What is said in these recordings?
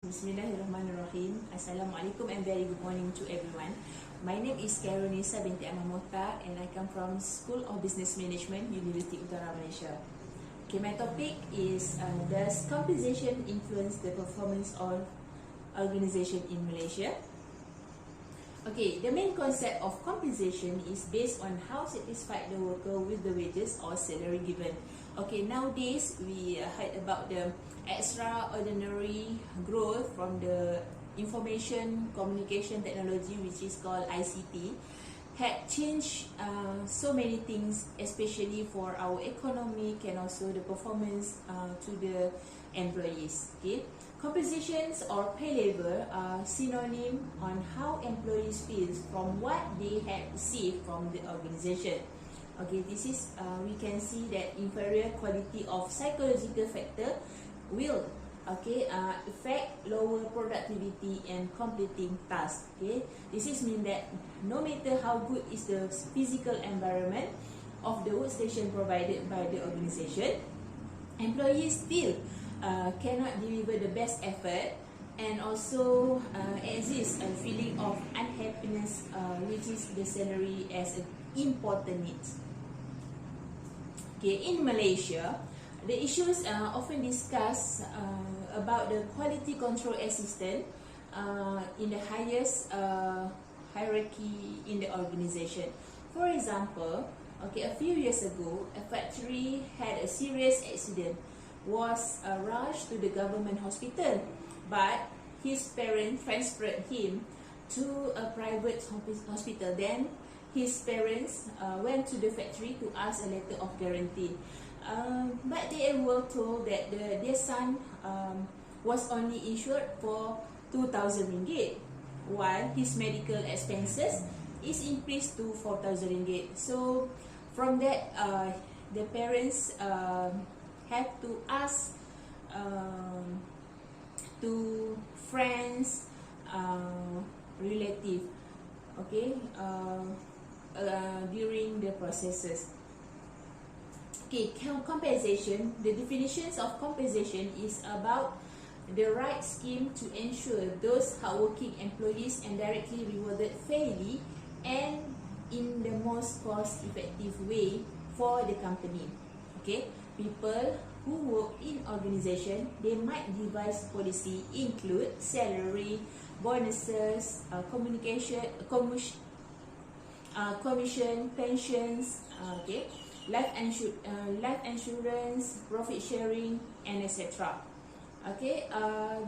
Bismillahirrahmanirrahim. Assalamualaikum and very good morning to everyone. My name is Khairunnisa Ahmad Mokhtar and I come from School of Business Management, Universiti Utara, Malaysia. Okay, my topic is does compensation influence the performance of organization in Malaysia? Okay, the main concept of compensation is based on how satisfied the worker with the wages or salary given. Okay, nowadays we heard about the extraordinary growth from the information communication technology, which is called ICT, had changed so many things, especially for our economic and also the performance to the employees. Okay, compensations or pay level are synonym on how employees feel from what they have received from the organization. Okay, this is we can see that inferior quality of psychological factor will affect lower productivity and completing tasks. Okay, this is mean that no matter how good is the physical environment of the workstation provided by the organization, employees still cannot deliver the best effort, and also exists a feeling of unhappiness, which is the salary as an important need. Okay, in Malaysia, the issues often discussed about the quality control assistant in the highest hierarchy in the organization. For example, a few years ago, a factory had a serious accident, was rushed to the government hospital, but his parents transferred him to a private hospital. Then his parents went to the factory to ask a letter of guarantee. But they were told that their son was only insured for 2,000 ringgit, while his medical expenses is increased to 4,000 ringgit. So from that, the parents have to ask to friends, relative, during the processes. Okay, compensation. The definitions of compensation is about the right scheme to ensure those hardworking employees are directly rewarded fairly and in the most cost-effective way for the company. Okay, people who work in organization, they might devise policy include salary, bonuses, commission, pensions, life insurance, profit sharing, and etc.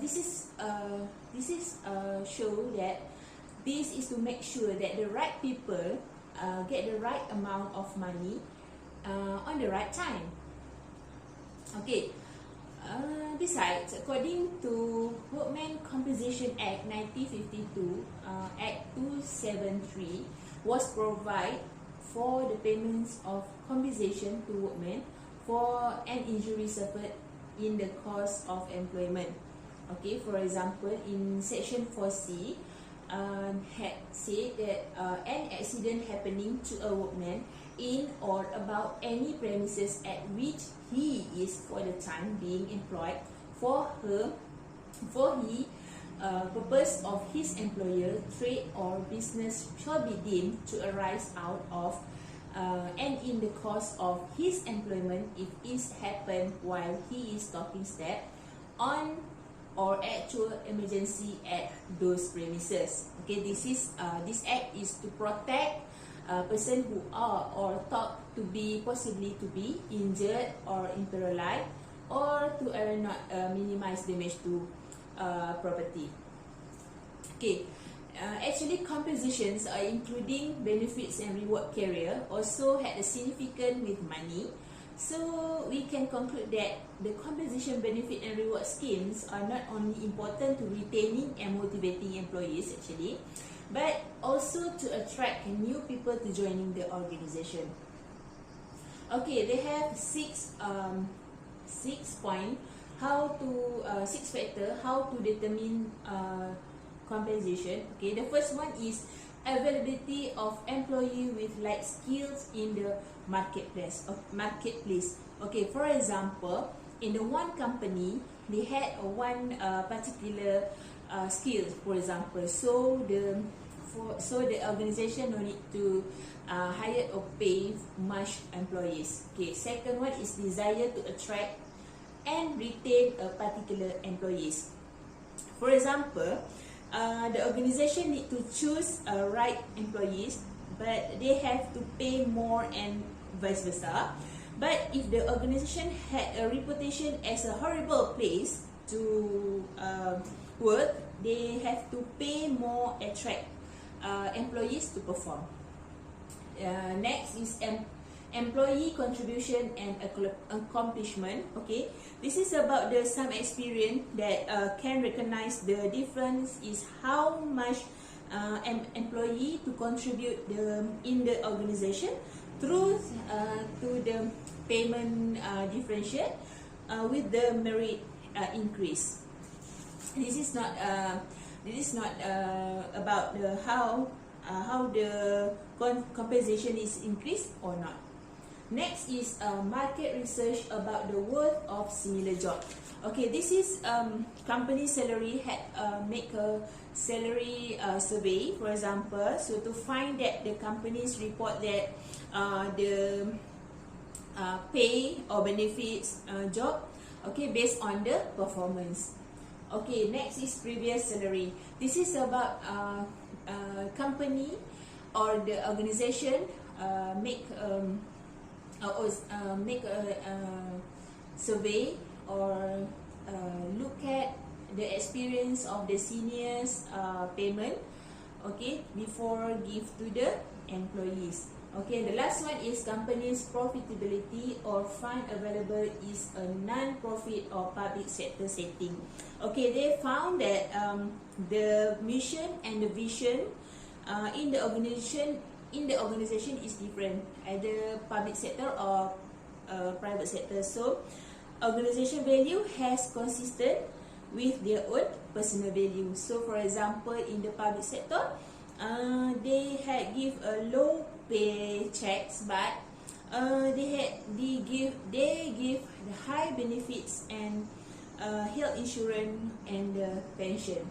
This is show that this is to make sure that the right people get the right amount of money on the right time. Besides, according to Workmen Compensation Act 1952, Act 273 was provide for the payments of compensation to workmen for an injury suffered in the course of employment. For example, in section 4C, had said that an accident happening to a workman in or about any premises at which he is for the time being employed for he purpose of his employer, trade or business shall be deemed to arise out of and in the course of his employment if it happened while he is taking step on or actual emergency at those premises. This act is to protect person who are or thought to be possibly to be injured or imperiled, or to not minimize damage to property. Actually, compensations are including benefits and reward carrier also had a significant with money. So we can conclude that the compensation benefit and reward schemes are not only important to retaining and motivating employees actually, but also to attract new people to joining the organization. They have six points six factors how to determine compensation. The first one is availability of employee with like skills in the marketplace. For example, in the one company, they had one particular skill, for example. So the organization no need to hire or pay much employees. Okay. Second one is desire to attract and retain a particular employees. For example, the organization need to choose right employees, but they have to pay more and vice versa. But if the organization had a reputation as a horrible place to work, they have to pay more attract employees to perform. Next is employee contribution and accomplishment. Okay, this is about the some experience that can recognize the difference is how much an employee to contribute in the organization through to the payment differentiate with the merit increase. This is not about the how the compensation is increased or not. Next is market research about the worth of similar job. Okay, this is company salary had make a salary survey, for example. So to find that the companies report that the pay or benefits job, okay, based on the performance. Okay, next is previous salary. This is about company or the organization make a survey or look at the experience of the seniors payment, okay, before give to the employees. Okay, the last one is company's profitability or fund available is a non-profit or public sector setting. Okay, they found that the mission and the vision in the organization is different, either public sector or private sector. So organization value has consistent with their own personal value. So for example, in the public sector, they had give a low pay checks, but they give the high benefits and health insurance and pension.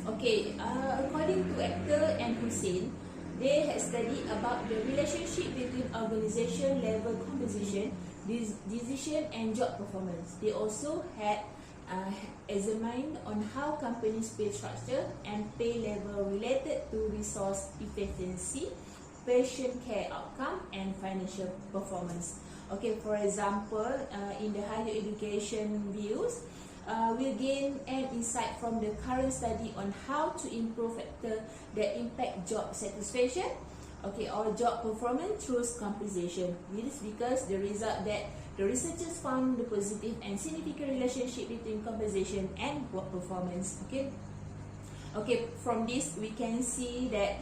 Okay, according to Akhtar and Hussein, they had studied about the relationship between organization level composition, decision and job performance. They also had examined on how companies' pay structure and pay level related to resource efficiency, patient care outcome and financial performance. Okay, for example, in the higher education views, we'll gain an insight from the current study on how to improve factors that impact job satisfaction, okay, or job performance through compensation. This is because the result that the researchers found the positive and significant relationship between compensation and work performance. Okay, from this we can see that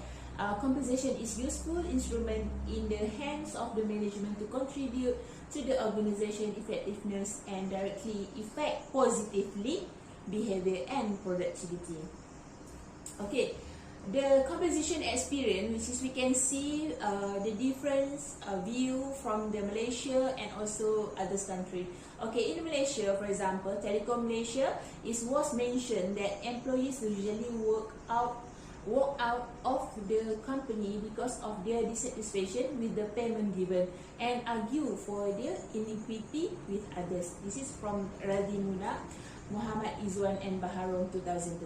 compensation is useful instrument in the hands of the management to contribute to the organization effectiveness and directly affect positively behavior and productivity. Okay, the compensation experience, which is we can see the difference view from the Malaysia and also other country. Okay, in Malaysia, for example, Telekom Malaysia was mentioned that employees usually walk out of the company because of their dissatisfaction with the payment given and argue for their inequity with others. This is from Radhi Muna, Muhammad Izwan and Baharom 2013.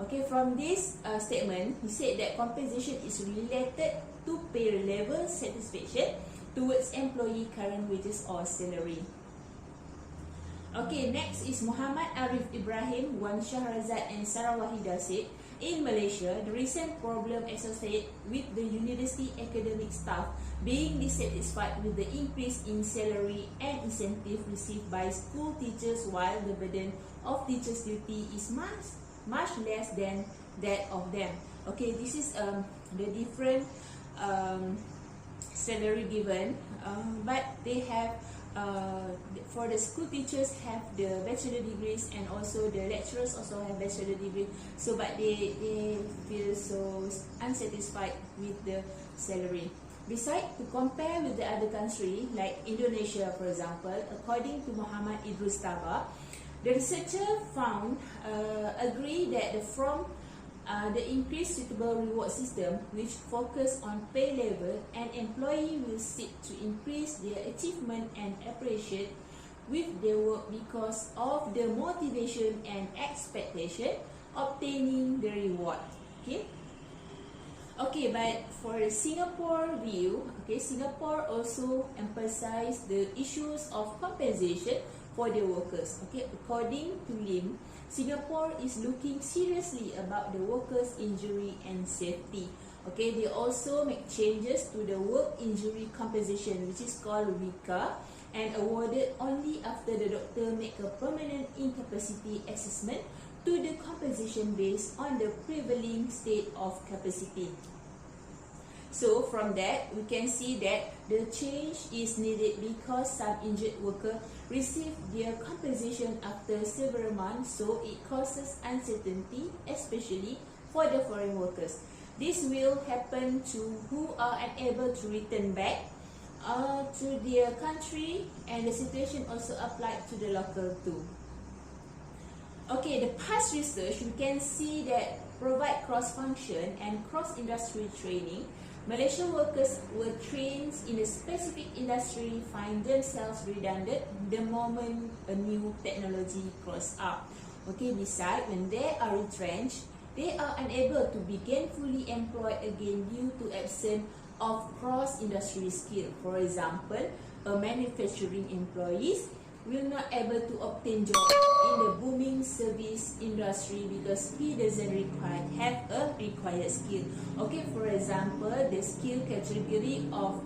Okay, from this statement, he said that compensation is related to pay level satisfaction towards employee current wages or salary. Okay, next is Muhammad Arif Ibrahim, Wan Shahrazad and Sarah Wahida said, in Malaysia, the recent problem associated with the university academic staff being dissatisfied with the increase in salary and incentive received by school teachers, while the burden of teachers' duty is much less than that of them. Okay, this is the different salary given, but they have for the school teachers have the bachelor degrees and also the lecturers also have bachelor degree. So but they feel so unsatisfied with the salary. Besides, to compare with the other country like Indonesia, for example, according to Muhammad Idrus Taba, The researcher agree that from the increased suitable reward system, which focus on pay level, an employee will seek to increase their achievement and appreciate with their work because of the motivation and expectation obtaining the reward. Okay, but for the Singapore view, Singapore also emphasize the issues of compensation for the workers. According to Lim, Singapore is looking seriously about the workers' injury and safety. They also make changes to the work injury compensation, which is called WICA, and awarded only after the doctor make a permanent incapacity assessment to the compensation based on the prevailing state of capacity. So from that, we can see that the change is needed because some injured workers receive their compensation after several months, so it causes uncertainty, especially for the foreign workers. This will happen to who are unable to return back to their country, and the situation also applied to the local too. The past research, we can see that provide cross-function and cross-industry training. Malaysian workers were trained in a specific industry find themselves redundant the moment a new technology cross up. Besides, when they are retrenched, they are unable to be gainfully employed again due to absence of cross-industry skill. For example, a manufacturing employees will not able to obtain job in the booming service industry because he doesn't have a required skill. For example, the skill category of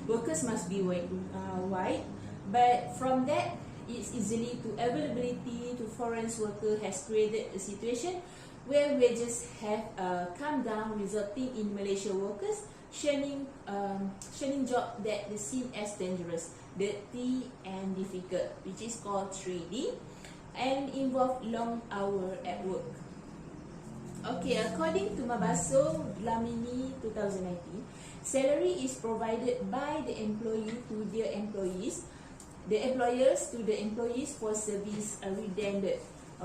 workers must be white, but from that it's easily to availability to foreign worker has created a situation where wages have come down, resulting in Malaysian workers shunning job that is seen as dangerous, dirty and difficult, which is called 3D, and involve long hour at work. According to Mabaso Dlamini 2019, salary is provided by the employee to their employees, the employers to the employees for service rendered.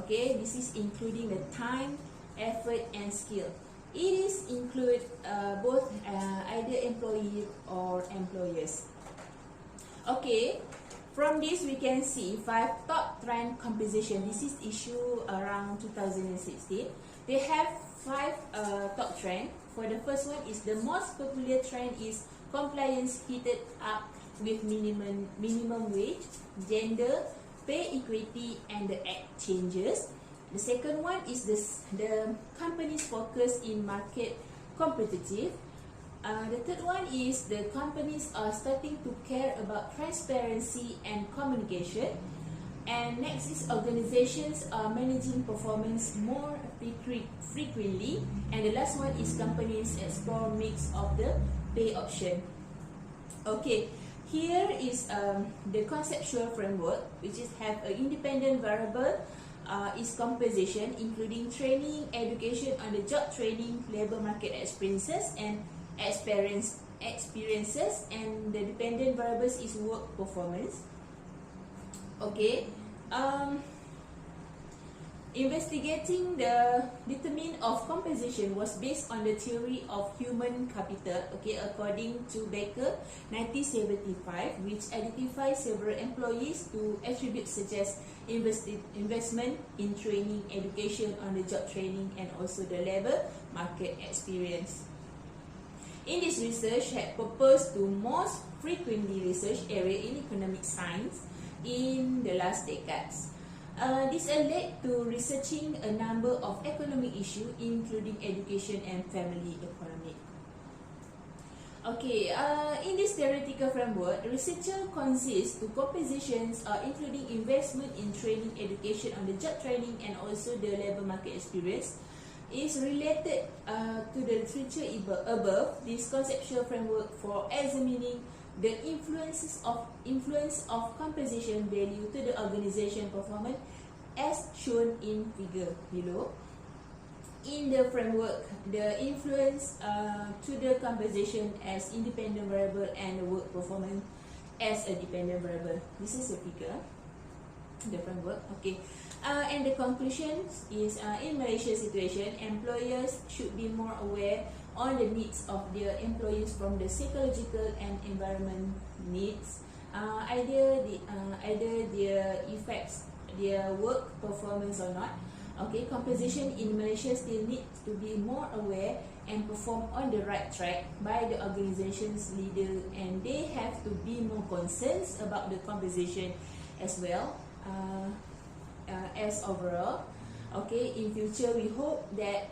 This is including the time, effort and skill. It is include both either employee or employers. From this we can see 5 top trend compensation. This is issue around 2016. They have 5 top trend. For the first one is the most popular trend is compliance heated up with minimum wage, gender, pay equity and the act changes. The second one is the company's focus in market competitive. The third one is the companies are starting to care about transparency and communication. And next is organizations are managing performance more frequently. And the last one is companies explore mix of the pay option. Here is the conceptual framework, which is have an independent variable. Is compensation, including training, education on the job training, labor market experiences, and experiences, and the dependent variables is work performance. Investigating the determinant of compensation was based on the theory of human capital, according to Baker 1975, which identifies several employees to attributes such as investment in training, education on the job training, and also the labor market experience. In this research, had proposed to most frequently researched area in economic science in the last decades. This led to researching a number of economic issues, including education and family economy. In this theoretical framework, researcher consists to compositions including investment in training, education on the job training, and also the labor market experience. Is related to the literature above. This conceptual framework for examining the influence of compensation value to the organization performance as shown in figure below. In the framework, the influence to the compensation as independent variable and the work performance as a dependent variable. This is a figure. different work. Okay. And the conclusion is in Malaysia's situation, employers should be more aware on the needs of their employees from the psychological and environment needs, either their effects their work performance or not. Okay, composition in Malaysia still needs to be more aware and perform on the right track by the organization's leader, and they have to be more concerned about the composition as well as overall. Okay, in future we hope that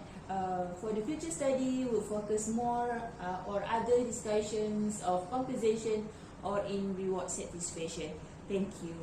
for the future study we'll focus more or other discussions of compensation or in reward satisfaction. Thank you.